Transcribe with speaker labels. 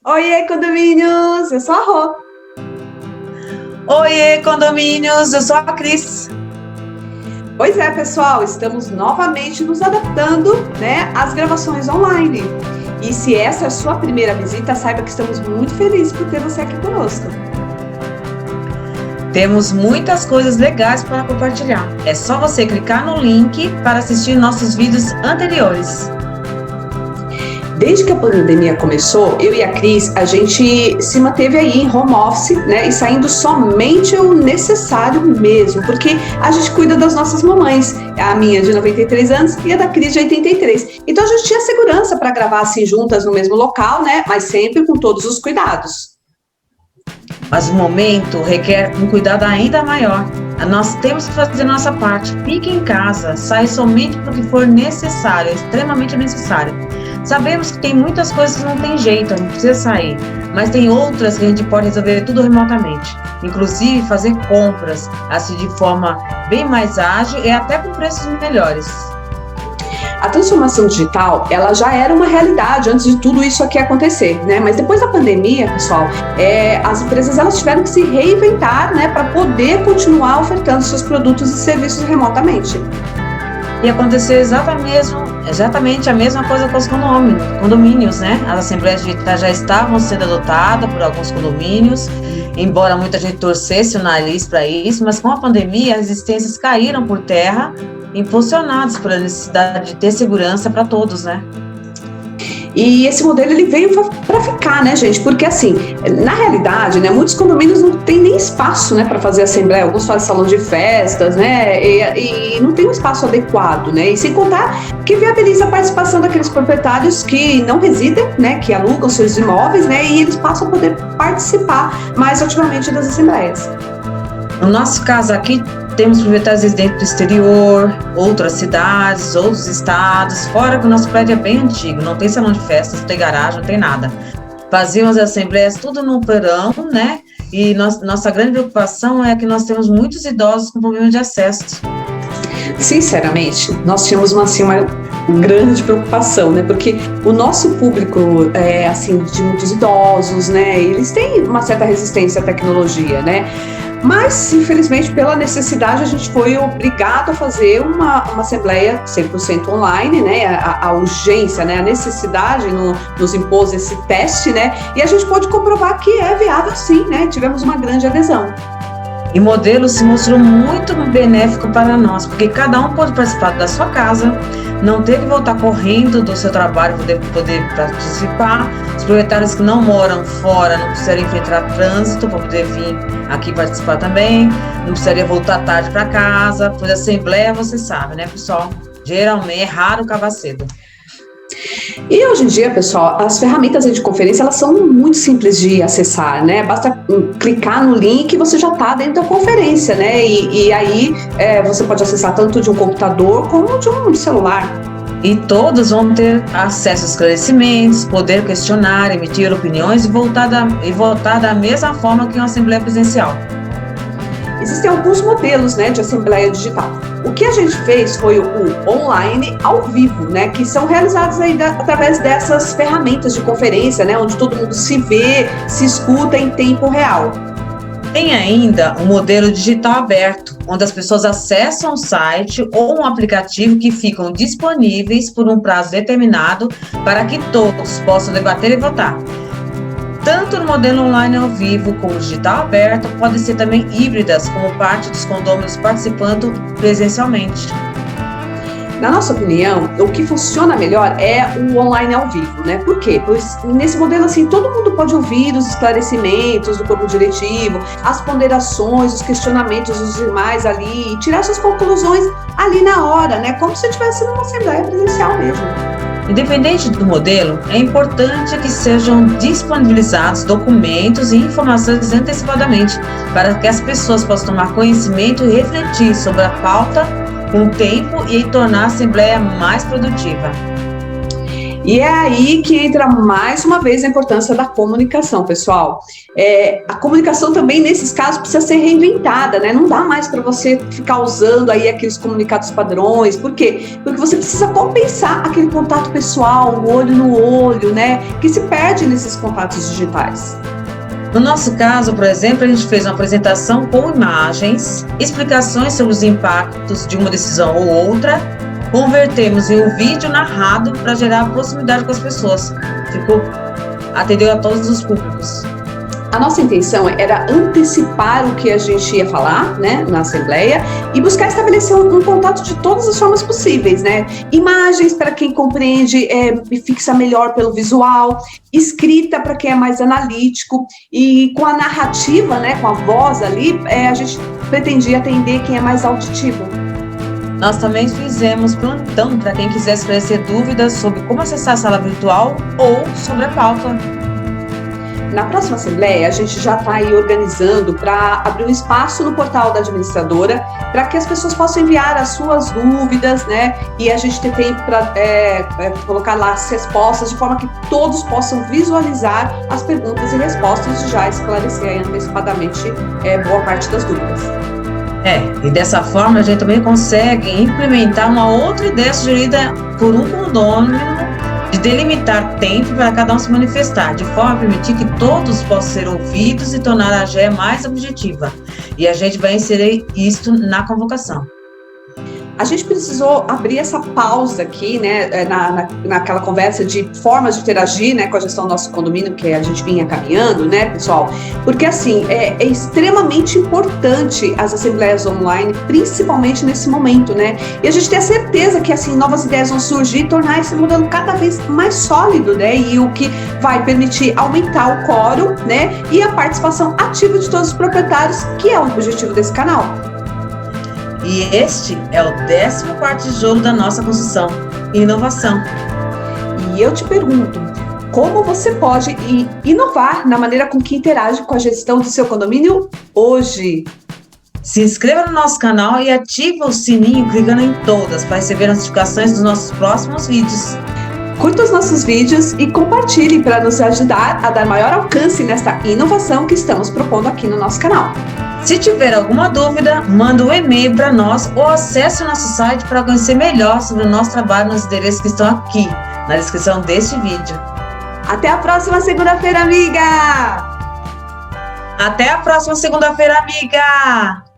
Speaker 1: Oiê, condomínios! Eu sou a Rô.
Speaker 2: Oiê, condomínios! Eu sou a Cris.
Speaker 1: Pois é, pessoal, estamos novamente nos adaptando, às gravações online. E se essa é a sua primeira visita, saiba que estamos muito felizes por ter você aqui conosco.
Speaker 2: Temos muitas coisas legais para compartilhar. É só você clicar no link para assistir nossos vídeos anteriores.
Speaker 1: Desde que a pandemia começou, eu e a Cris, a gente se manteve aí em home office, e saindo somente o necessário mesmo, porque a gente cuida das nossas mamães, a minha de 93 anos e a da Cris de 83. Então a gente tinha segurança para gravar assim juntas no mesmo local, mas sempre com todos os cuidados.
Speaker 2: Mas o momento requer um cuidado ainda maior. Nós temos que fazer nossa parte. Fique em casa, saia somente porque for necessário, extremamente necessário. Sabemos que tem muitas coisas que não tem jeito, não precisa sair, mas tem outras que a gente pode resolver tudo remotamente. Inclusive fazer compras, assim de forma bem mais ágil e até com preços melhores.
Speaker 1: A transformação digital, ela já era uma realidade antes de tudo isso aqui acontecer, Mas depois da pandemia, pessoal, as empresas elas tiveram que se reinventar, para poder continuar ofertando seus produtos e serviços remotamente.
Speaker 2: E aconteceu exatamente a mesma coisa com os condomínios, As assembleias digitais já estavam sendo adotadas por alguns condomínios, embora muita gente torcesse o nariz para isso, mas com a pandemia as resistências caíram por terra, impulsionados pela necessidade de ter segurança para todos,
Speaker 1: E esse modelo ele veio para ficar, gente? Porque assim, na realidade, muitos condomínios não tem nem espaço, para fazer assembleia. Alguns fazem salão de festas, e não tem um espaço adequado, E sem contar que viabiliza a participação daqueles proprietários que não residem, que alugam seus imóveis, e eles passam a poder participar mais ativamente das assembleias.
Speaker 2: No nosso caso aqui, temos proprietários residentes do exterior, outras cidades, outros estados, fora que o nosso prédio é bem antigo, não tem salão de festas, não tem garagem, não tem nada. Fazíamos as assembleias tudo no porão, E nossa grande preocupação é que nós temos muitos idosos com problema de acesso.
Speaker 1: Sinceramente, nós tínhamos uma grande preocupação, Porque o nosso público de muitos idosos, eles têm uma certa resistência à tecnologia, Mas, infelizmente, pela necessidade, a gente foi obrigado a fazer uma assembleia 100% online, A urgência, a necessidade nos impôs esse teste, E a gente pode comprovar que é viável sim, Tivemos uma grande adesão.
Speaker 2: E o modelo se mostrou muito benéfico para nós, porque cada um pode participar da sua casa, não ter que voltar correndo do seu trabalho para poder participar. Os proprietários que não moram fora não precisariam enfrentar trânsito para poder vir aqui participar também, não precisaria voltar tarde para casa, pois a assembleia, você sabe, pessoal? Geralmente é raro acabar cedo.
Speaker 1: E hoje em dia, pessoal, as ferramentas de conferência, elas são muito simples de acessar, Basta clicar no link e você já está dentro da conferência, E aí você pode acessar tanto de um computador como de um celular.
Speaker 2: E todos vão ter acesso a esclarecimentos, poder questionar, emitir opiniões e votar da mesma forma que uma assembleia presencial.
Speaker 1: Existem alguns modelos, de assembleia digital. O que a gente fez foi o online ao vivo, que são realizados aí através dessas ferramentas de conferência, onde todo mundo se vê, se escuta em tempo real.
Speaker 2: Tem ainda um modelo digital aberto, onde as pessoas acessam um site ou um aplicativo que ficam disponíveis por um prazo determinado para que todos possam debater e votar. Tanto no modelo online ao vivo como digital aberto, podem ser também híbridas, como parte dos condôminos participando presencialmente.
Speaker 1: Na nossa opinião, o que funciona melhor é o online ao vivo, Por quê? Pois nesse modelo, assim, todo mundo pode ouvir os esclarecimentos do corpo diretivo, as ponderações, os questionamentos dos demais ali, e tirar suas conclusões ali na hora, Como se estivesse numa assembleia presencial mesmo.
Speaker 2: Independente do modelo, é importante que sejam disponibilizados documentos e informações antecipadamente, para que as pessoas possam tomar conhecimento e refletir sobre a pauta com o tempo e tornar a assembleia mais produtiva.
Speaker 1: E é aí que entra mais uma vez a importância da comunicação, pessoal. A comunicação também, nesses casos, precisa ser reinventada, né? Não dá mais para você ficar usando aí aqueles comunicados padrões. Por quê? Porque você precisa compensar aquele contato pessoal, o olho no olho, né? Que se perde nesses contatos digitais.
Speaker 2: No nosso caso, por exemplo, a gente fez uma apresentação com imagens, explicações sobre os impactos de uma decisão ou outra, convertemos em um vídeo narrado para gerar proximidade com as pessoas. Atendeu a todos os públicos.
Speaker 1: A nossa intenção era antecipar o que a gente ia falar, né, na Assembleia e buscar estabelecer um contato de todas as formas possíveis, né? Imagens para quem compreende e fixa melhor pelo visual, escrita para quem é mais analítico e com a narrativa, né, com a voz ali, a gente pretendia atender quem é mais auditivo.
Speaker 2: Nós também fizemos plantão para quem quiser esclarecer dúvidas sobre como acessar a sala virtual ou sobre a pauta.
Speaker 1: Na próxima Assembleia, a gente já está aí organizando para abrir um espaço no portal da administradora para que as pessoas possam enviar as suas dúvidas, né? E a gente tem tempo para colocar lá as respostas de forma que todos possam visualizar as perguntas e respostas e já esclarecer aí antecipadamente boa parte das dúvidas.
Speaker 2: E dessa forma a gente também consegue implementar uma outra ideia sugerida por um condômino de delimitar tempo para cada um se manifestar, de forma a permitir que todos possam ser ouvidos e tornar a AGE mais objetiva. E a gente vai inserir isso na convocação.
Speaker 1: A gente precisou abrir essa pausa aqui, né, naquela conversa de formas de interagir, né, com a gestão do nosso condomínio, que a gente vinha caminhando, né, pessoal? Porque, assim, é extremamente importante as assembleias online, principalmente nesse momento, né? E a gente tem a certeza que, assim, novas ideias vão surgir e tornar esse modelo cada vez mais sólido, né? E o que vai permitir aumentar o quórum, né, e a participação ativa de todos os proprietários, que é o objetivo desse canal.
Speaker 2: E este é o 14º tijolo da nossa construção, inovação.
Speaker 1: E eu te pergunto, como você pode inovar na maneira com que interage com a gestão do seu condomínio hoje?
Speaker 2: Se inscreva no nosso canal e ative o sininho clicando em todas para receber notificações dos nossos próximos vídeos.
Speaker 1: Curta os nossos vídeos e compartilhe para nos ajudar a dar maior alcance nesta inovação que estamos propondo aqui no nosso canal.
Speaker 2: Se tiver alguma dúvida, manda um e-mail para nós ou acesse o nosso site para conhecer melhor sobre o nosso trabalho nos endereços que estão aqui, na descrição deste vídeo.
Speaker 1: Até a próxima segunda-feira, amiga!
Speaker 2: Até a próxima segunda-feira, amiga!